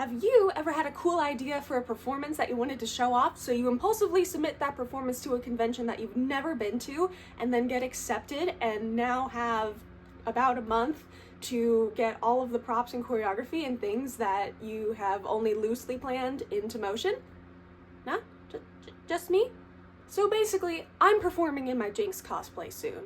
Have you ever had a cool idea for a performance that you wanted to show off, so you impulsively submit that performance to a convention that you've never been to, and then get accepted, and now have about a month to get all of the props and choreography and things that you have only loosely planned into motion? Nah? Just me? So basically, I'm performing in my Jinx cosplay soon.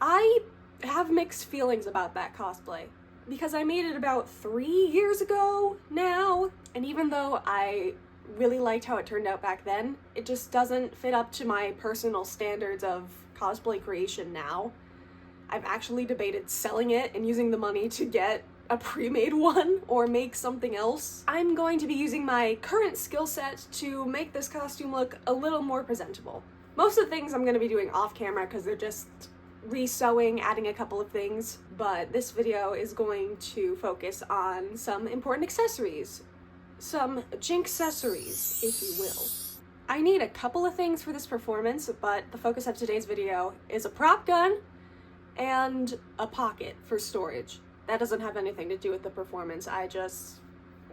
I have mixed feelings about that cosplay, because I made it about 3 years ago now, and even though I really liked how it turned out back then, it just doesn't fit up to my personal standards of cosplay creation now. I've actually debated selling it and using the money to get a pre-made one or make something else. I'm going to be using my current skill set to make this costume look a little more presentable. Most of the things I'm going to be doing off camera because they're just re-sewing, adding a couple of things, but this video is going to focus on some important accessories. Some Jinx-accessories, if you will. I need a couple of things for this performance, but the focus of today's video is a prop gun and a pocket for storage. That doesn't have anything to do with the performance, I just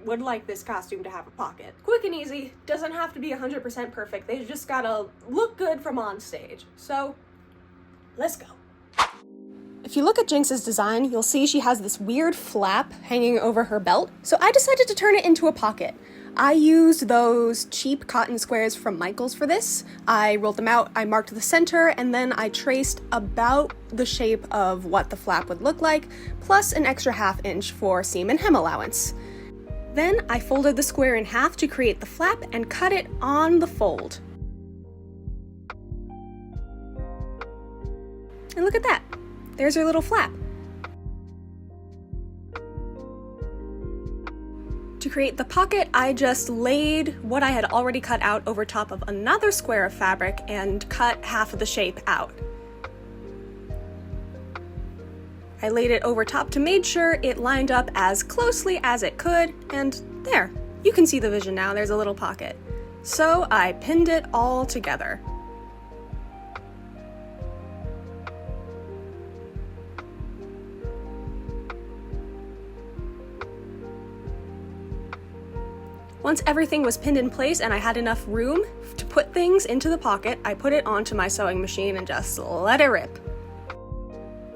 would like this costume to have a pocket. Quick and easy, doesn't have to be 100% perfect, they just gotta look good from on stage. So, let's go. If you look at Jinx's design, you'll see she has this weird flap hanging over her belt, so I decided to turn it into a pocket. I used those cheap cotton squares from Michaels for this. I rolled them out, I marked the center, and then I traced about the shape of what the flap would look like, plus an extra ½ inch for seam and hem allowance. Then I folded the square in half to create the flap and cut it on the fold. And look at that! There's her little flap. To create the pocket, I just laid what I had already cut out over top of another square of fabric and cut half of the shape out. I laid it over top to make sure it lined up as closely as it could, and there, you can see the vision now, there's a little pocket. So I pinned it all together. Once everything was pinned in place and I had enough room to put things into the pocket, I put it onto my sewing machine and just let it rip.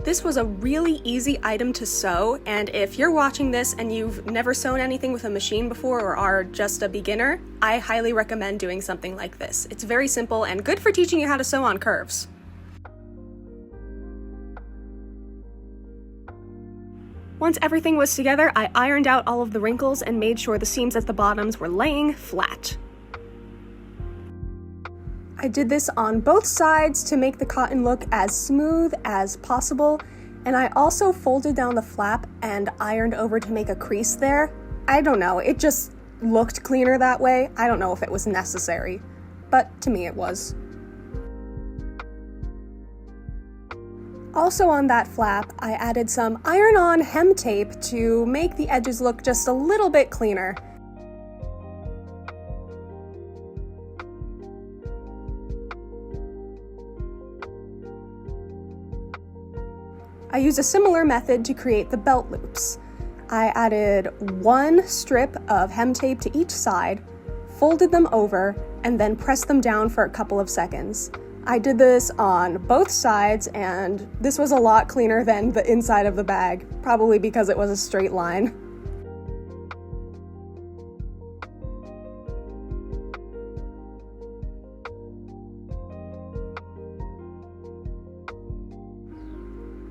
This was a really easy item to sew, and if you're watching this and you've never sewn anything with a machine before or are just a beginner, I highly recommend doing something like this. It's very simple and good for teaching you how to sew on curves. Once everything was together, I ironed out all of the wrinkles and made sure the seams at the bottoms were laying flat. I did this on both sides to make the cotton look as smooth as possible, and I also folded down the flap and ironed over to make a crease there. I don't know, it just looked cleaner that way. I don't know if it was necessary, but to me it was. Also on that flap, I added some iron-on hem tape to make the edges look just a little bit cleaner. I used a similar method to create the belt loops. I added one strip of hem tape to each side, folded them over, and then pressed them down for a couple of seconds. I did this on both sides, and this was a lot cleaner than the inside of the bag, probably because it was a straight line.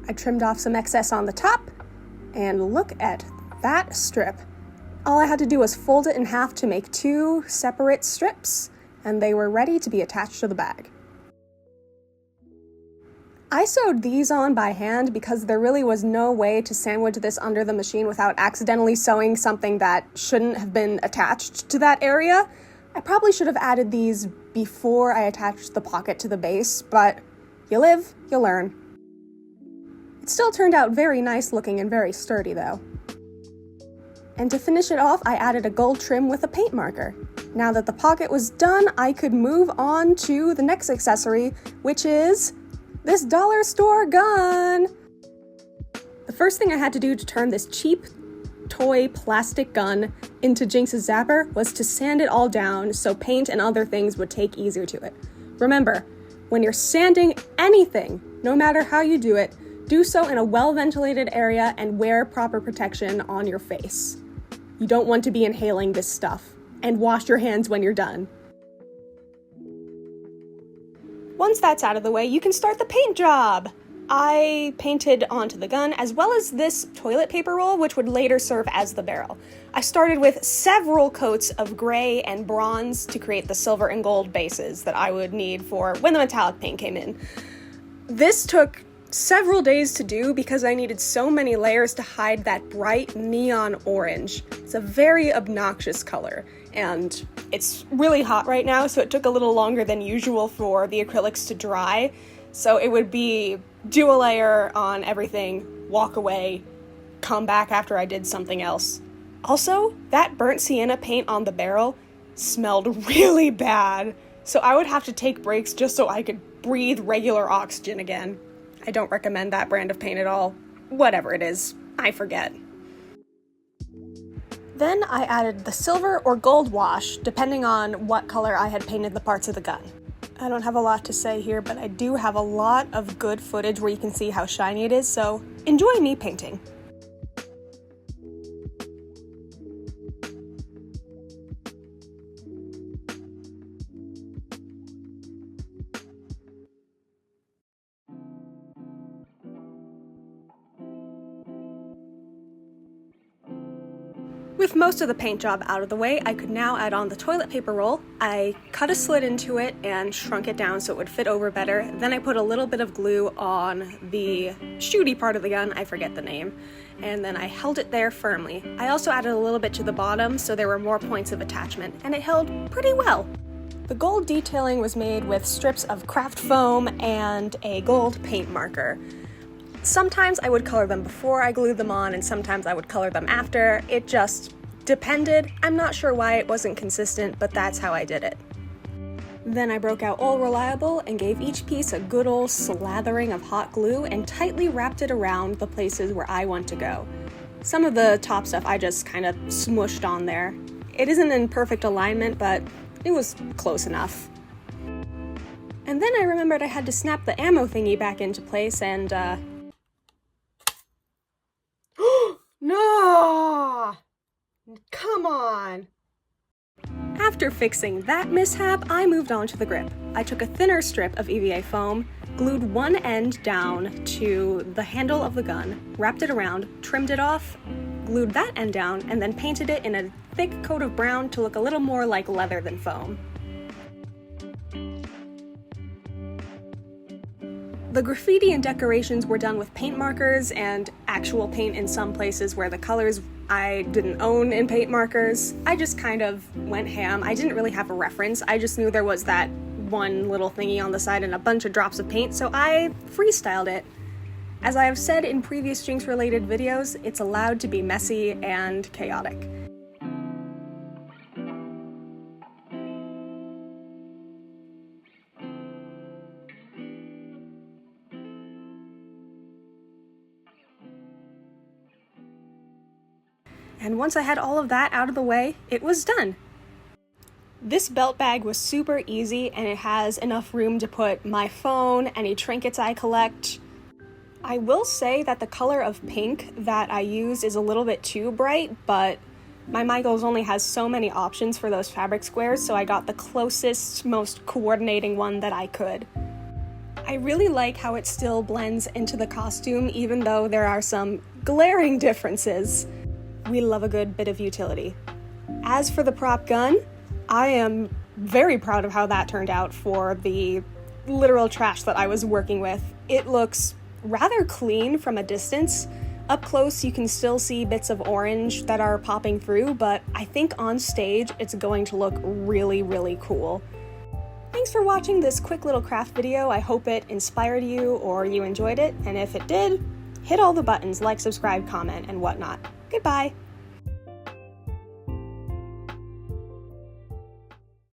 I trimmed off some excess on the top, and look at that strip. All I had to do was fold it in half to make 2 separate strips, and they were ready to be attached to the bag. I sewed these on by hand because there really was no way to sandwich this under the machine without accidentally sewing something that shouldn't have been attached to that area. I probably should have added these before I attached the pocket to the base, but you live, you learn. It still turned out very nice looking and very sturdy though. And to finish it off, I added a gold trim with a paint marker. Now that the pocket was done, I could move on to the next accessory, which is this dollar store gun! The first thing I had to do to turn this cheap toy plastic gun into Jinx's zapper was to sand it all down so paint and other things would take easier to it. Remember, when you're sanding anything, no matter how you do it, do so in a well-ventilated area and wear proper protection on your face. You don't want to be inhaling this stuff. And wash your hands when you're done. Once that's out of the way, you can start the paint job. I painted onto the gun as well as this toilet paper roll, which would later serve as the barrel. I started with several coats of gray and bronze to create the silver and gold bases that I would need for when the metallic paint came in. This took several days to do because I needed so many layers to hide that bright neon orange. It's a very obnoxious color, and it's really hot right now, so it took a little longer than usual for the acrylics to dry. So it would be do a layer on everything, walk away, come back after I did something else. Also, that burnt sienna paint on the barrel smelled really bad, so I would have to take breaks just so I could breathe regular oxygen again. I don't recommend that brand of paint at all. Whatever it is, I forget. Then I added the silver or gold wash, depending on what color I had painted the parts of the gun. I don't have a lot to say here, but I do have a lot of good footage where you can see how shiny it is, so enjoy me painting. With most of the paint job out of the way, I could now add on the toilet paper roll. I cut a slit into it and shrunk it down so it would fit over better. Then I put a little bit of glue on the shooty part of the gun, I forget the name, and then I held it there firmly. I also added a little bit to the bottom so there were more points of attachment, and it held pretty well. The gold detailing was made with strips of craft foam and a gold paint marker. Sometimes I would color them before I glued them on, and sometimes I would color them after. It just depended. I'm not sure why it wasn't consistent, but that's how I did it. Then I broke out All Reliable and gave each piece a good old slathering of hot glue and tightly wrapped it around the places where I want to go. Some of the top stuff I just kind of smushed on there. It isn't in perfect alignment, but it was close enough. And then I remembered I had to snap the ammo thingy back into place and, No! Come on! After fixing that mishap, I moved on to the grip. I took a thinner strip of EVA foam, glued one end down to the handle of the gun, wrapped it around, trimmed it off, glued that end down, and then painted it in a thick coat of brown to look a little more like leather than foam. The graffiti and decorations were done with paint markers and actual paint in some places where the colors I didn't own in paint markers. I just kind of went ham. I didn't really have a reference. I just knew there was that one little thingy on the side and a bunch of drops of paint, so I freestyled it. As I have said in previous Jinx-related videos, it's allowed to be messy and chaotic. And once I had all of that out of the way, it was done. This belt bag was super easy, and it has enough room to put my phone, any trinkets I collect. I will say that the color of pink that I used is a little bit too bright, but my Michaels only has so many options for those fabric squares, so I got the closest, most coordinating one that I could. I really like how it still blends into the costume, even though there are some glaring differences. We love a good bit of utility. As for the prop gun, I am very proud of how that turned out for the literal trash that I was working with. It looks rather clean from a distance. Up close, you can still see bits of orange that are popping through, but I think on stage, it's going to look really, really cool. Thanks for watching this quick little craft video. I hope it inspired you or you enjoyed it, and if it did, hit all the buttons, like, subscribe, comment, and whatnot. Goodbye!